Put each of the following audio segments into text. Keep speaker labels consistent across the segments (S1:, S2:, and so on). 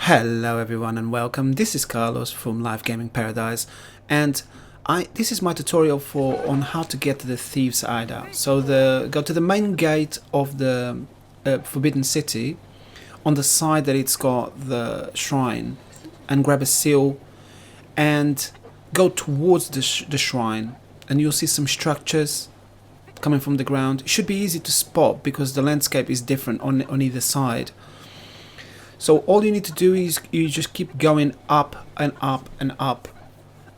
S1: Hello everyone and welcome. This is Carlos from Live Gaming Paradise, and this is my tutorial on how to get to the Thieves' Hideout. So go to the main gate of the Forbidden City, on the side that it's got the shrine, and grab a seal and go towards the shrine, and you'll see some structures coming from the ground. It should be easy to spot because the landscape is different on either side. So all you need to do is you just keep going up and up and up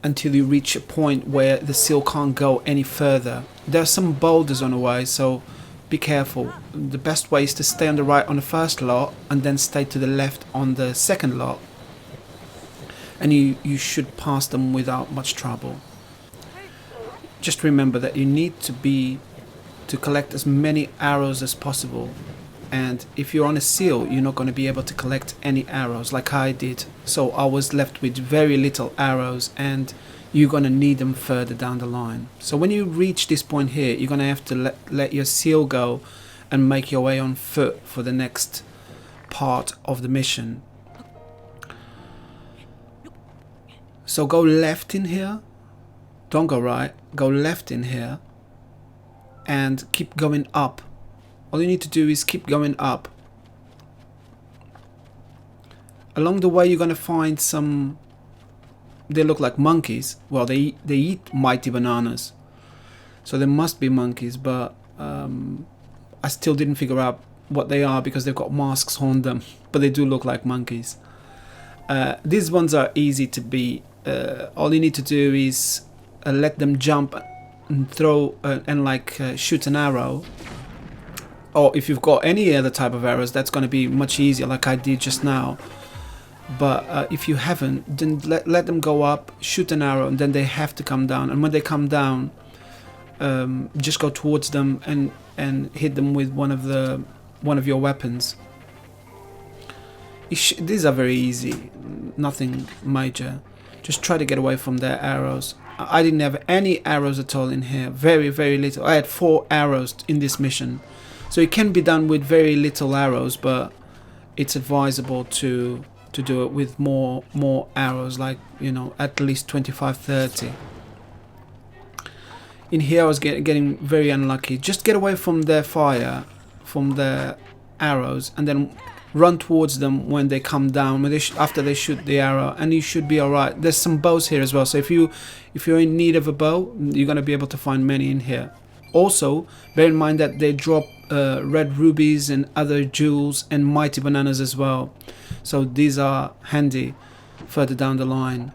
S1: until you reach a point where the seal can't go any further. There are some boulders on the way, so be careful. The best way is to stay on the right on the first lot and then stay to the left on the second lot. And you should pass them without much trouble. Just remember that you need to collect as many arrows as possible. And if you're on a seal, you're not going to be able to collect any arrows like I did. So I was left with very little arrows, and you're going to need them further down the line. So when you reach this point here, you're going to have to let your seal go and make your way on foot for the next part of the mission. So go left in here. Don't go right. Go left in here. And keep going up. All you need to do is keep going up. Along the way you're going to find some, they look like monkeys. Well, they eat mighty bananas. So there must be monkeys, but I still didn't figure out what they are because they've got masks on them. But they do look like monkeys. These ones are easy to beat. All you need to do is let them jump and throw and shoot an arrow. Or if you've got any other type of arrows, that's going to be much easier, like I did just now. But if you haven't, then let them go up, shoot an arrow, and then they have to come down. And when they come down, just go towards them and hit them with one of your weapons. These are very easy, nothing major. Just try to get away from their arrows. I didn't have any arrows at all in here. Very, very little. I had 4 arrows in this mission. So it can be done with very little arrows, but it's advisable to do it with more arrows, like, you know, at least 25-30. In here I was getting very unlucky. Just get away from their fire, from their arrows, and then run towards them when they come down, after they shoot the arrow, and you should be alright. There's some bows here as well, so if you're in need of a bow, you're going to be able to find many in here. Also, bear in mind that they drop red rubies and other jewels and mighty bananas as well. So these are handy further down the line.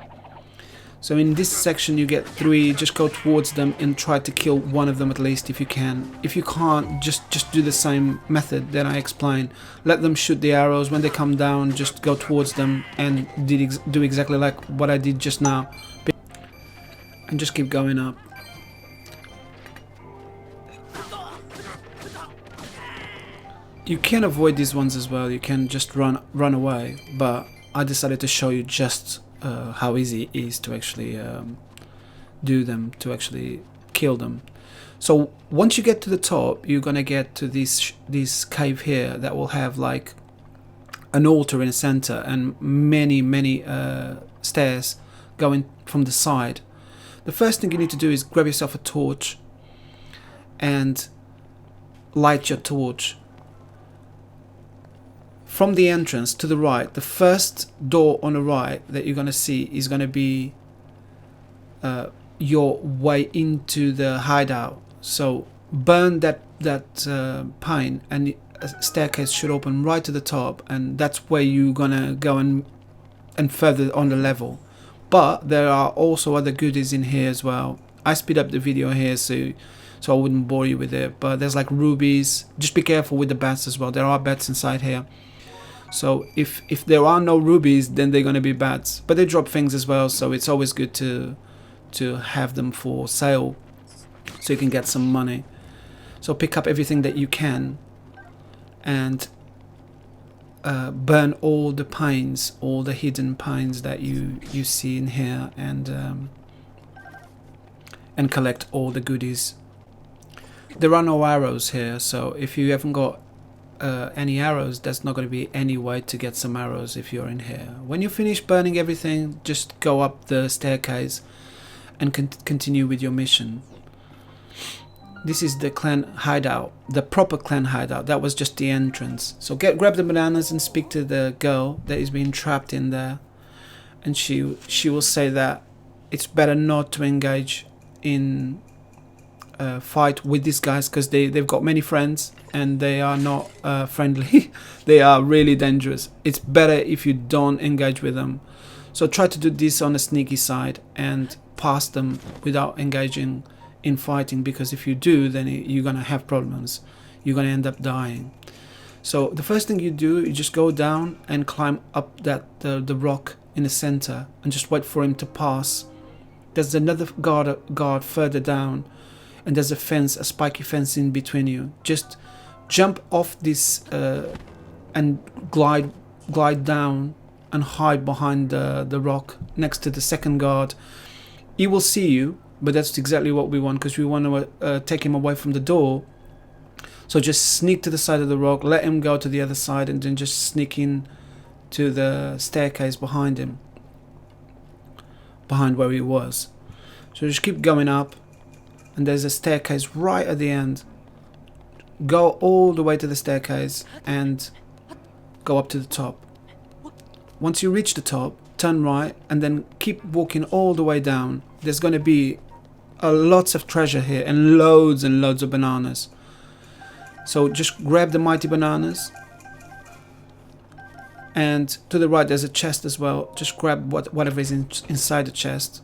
S1: So in this section you get 3, just go towards them and try to kill one of them at least if you can. If you can't, just do the same method that I explained. Let them shoot the arrows. When they come down, just go towards them and do exactly like what I did just now. And just keep going up. You can avoid these ones as well. You can just run away, but I decided to show you just how easy it is to actually do them, to actually kill them. So once you get to the top, you're gonna get to this cave here that will have like an altar in the center and many stairs going from the side. The first thing you need to do is grab yourself a torch and light your torch. From the entrance to the right, the first door on the right that you're going to see is going to be your way into the hideout. So burn that pine, and a staircase should open right to the top, and that's where you're going to go and further on the level. But there are also other goodies in here as well. I speed up the video here so I wouldn't bore you with it. But there's like rubies. Just be careful with the bats as well. There are bats inside here. So if there are no rubies, then they're going to be bats. But they drop things as well, so it's always good to have them for sale so you can get some money. So pick up everything that you can and burn all the pines, all the hidden pines that you see in here, and collect all the goodies. There are no arrows here, so if you haven't got any arrows, there's not going to be any way to get some arrows if you're in here. When you finish burning everything, just go up the staircase and continue with your mission. This is the clan hideout, the proper clan hideout. That was just the entrance. So grab the bananas and speak to the girl that is being trapped in there, and she will say that it's better not to engage in a fight with these guys because they've got many friends and they are not friendly. They are really dangerous. It's better if you don't engage with them. So try to do this on a sneaky side and pass them without engaging in fighting, because if you do, then you're gonna have problems. You're gonna end up dying. So the first thing you do, you just go down and climb up the rock in the center and just wait for him to pass. There's another guard further down, and there's a fence, a spiky fence in between you. Just jump off this and glide down and hide behind the rock next to the second guard. He will see you, but that's exactly what we want, because we want to take him away from the door. So just sneak to the side of the rock, let him go to the other side, and then just sneak in to the staircase behind him, behind where he was. So just keep going up, and there's a staircase right at the end. Go all the way to the staircase and go up to the top. Once you reach the top, turn right and then keep walking all the way down. There's going to be lots of treasure here and loads of bananas. So just grab the mighty bananas, and to the right there's a chest as well. Just grab whatever is inside the chest.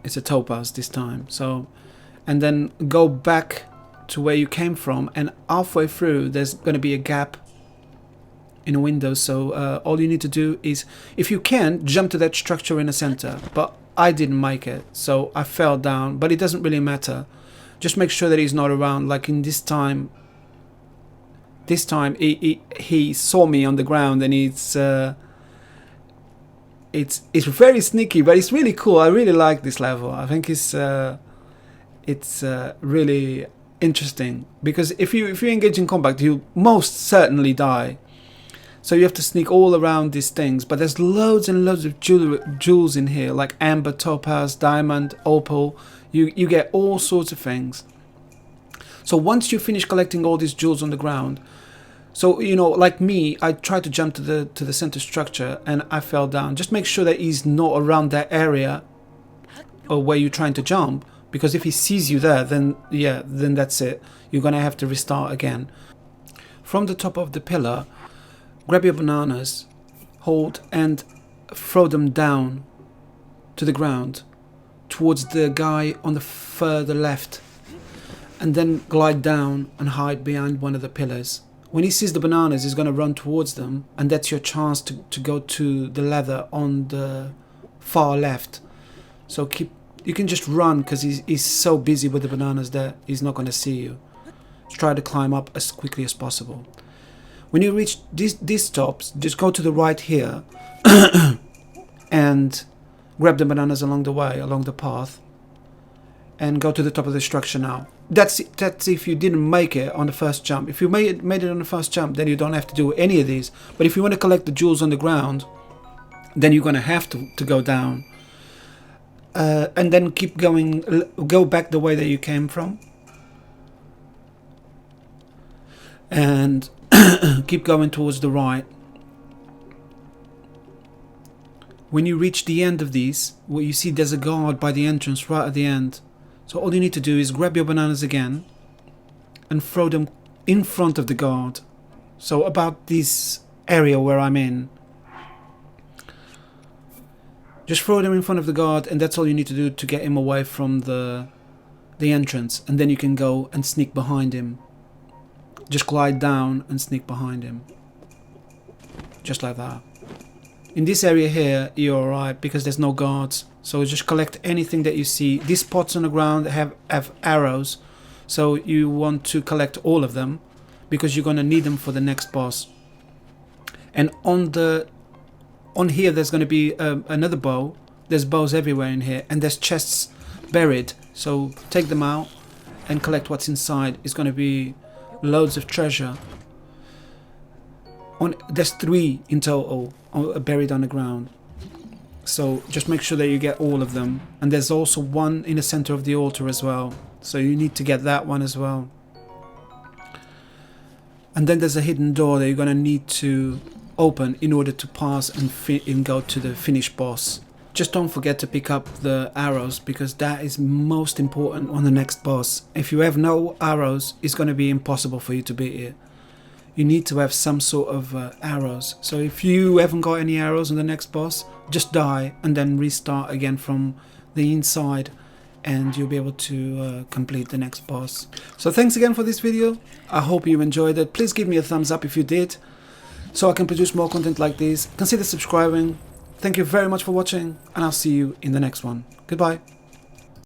S1: It's a topaz this time. So, and then go back to where you came from, and halfway through there's going to be a gap in a window. So all you need to do is, if you can, jump to that structure in the center. But I didn't make it, so I fell down, but it doesn't really matter. Just make sure that he's not around. Like in this time he saw me on the ground, and it's very sneaky, but it's really cool. I really like this level. I think it's really interesting, because if you engage in combat, you most certainly die. So you have to sneak all around these things, but there's loads and loads of jewels in here, like amber, topaz, diamond, opal. You get all sorts of things. So once you finish collecting all these jewels on the ground, so you know, like me, I tried to jump to the center structure and I fell down. Just make sure that he's not around that area or where you're trying to jump, because if he sees you there, then that's it. You're gonna have to restart again. From the top of the pillar, grab your bananas, hold and throw them down to the ground towards the guy on the further left, and then glide down and hide behind one of the pillars. When he sees the bananas, he's going to run towards them, and that's your chance to go to the leather on the far left. So you can just run, because he's so busy with the bananas that he's not going to see you. Just try to climb up as quickly as possible. When you reach these stops, just go to the right here and grab the bananas along the way, along the path, and go to the top of the structure now. That's if you didn't make it on the first jump. If you made it on the first jump, then you don't have to do any of these. But if you want to collect the jewels on the ground, then you're going to have to go down. And then keep going, go back the way that you came from. And keep going towards the right. When you reach the end of these, what you see, there's a guard by the entrance right at the end. So all you need to do is grab your bananas again and throw them in front of the guard. So about this area where I'm in. Just throw them in front of the guard, and that's all you need to do to get him away from the entrance. And then you can go and sneak behind him. Just glide down and sneak behind him. Just like that. In this area here, you're alright, because there's no guards. So just collect anything that you see. These pots on the ground have arrows. So you want to collect all of them, because you're going to need them for the next boss. And on here there's going to be another bow. There's bows everywhere in here. And there's chests buried. So take them out and collect what's inside. It's going to be loads of treasure. There's 3 in total buried underground. So just make sure that you get all of them. And there's also 1 in the center of the altar as well. So you need to get that one as well. And then there's a hidden door that you're going to need to open in order to pass and go to the finished boss. Just don't forget to pick up the arrows, because that is most important on the next boss. If you have no arrows, it's going to be impossible for you to beat it. You need to have some sort of arrows. So if you haven't got any arrows on the next boss, just die and then restart again from the inside, and you'll be able to complete the next boss. So thanks again for this video. I hope you enjoyed it. Please give me a thumbs up if you did, so I can produce more content like this. Consider subscribing. Thank you very much for watching, and I'll see you in the next one. Goodbye.